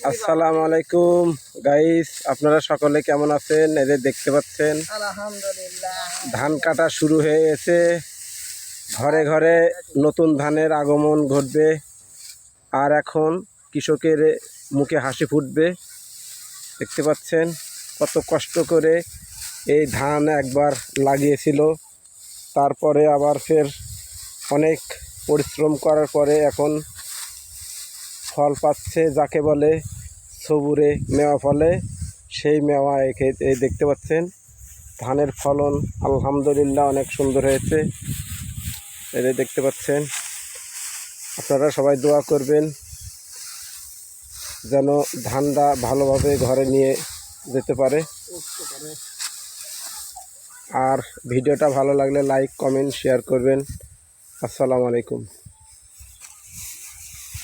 আসসালামু আলাইকুম গাইস, আপনারা সকলে কেমন আছেন? এদের দেখতে পাচ্ছেন ধান কাটা শুরু হয়ে গেছে। ঘরে ঘরে নতুন ধানের আগমন ঘটবে, আর এখন কৃষকের মুখে হাসি ফুটবে। দেখতে পাচ্ছেন কত কষ্ট করে এই ধান একবার লাগিয়েছিল, তারপরে আবার ফের অনেক পরিশ্রম করার পরে এখন ফল পাচ্ছে, যাকে বলে সবুরে মেওয়া ফলে। সেই মেওয়া এই দেখতে পাচ্ছেন ধানের ফলন আলহামদুলিল্লাহ অনেক সুন্দর হয়েছে। এটা দেখতে পাচ্ছেন। আপনারা সবাই দোয়া করবেন যেন ধানটা ভালোভাবে ঘরে নিয়ে যেতে পারে। আর ভিডিওটা ভালো লাগলে লাইক, কমেন্ট, শেয়ার করবেন। আসসালামু আলাইকুম।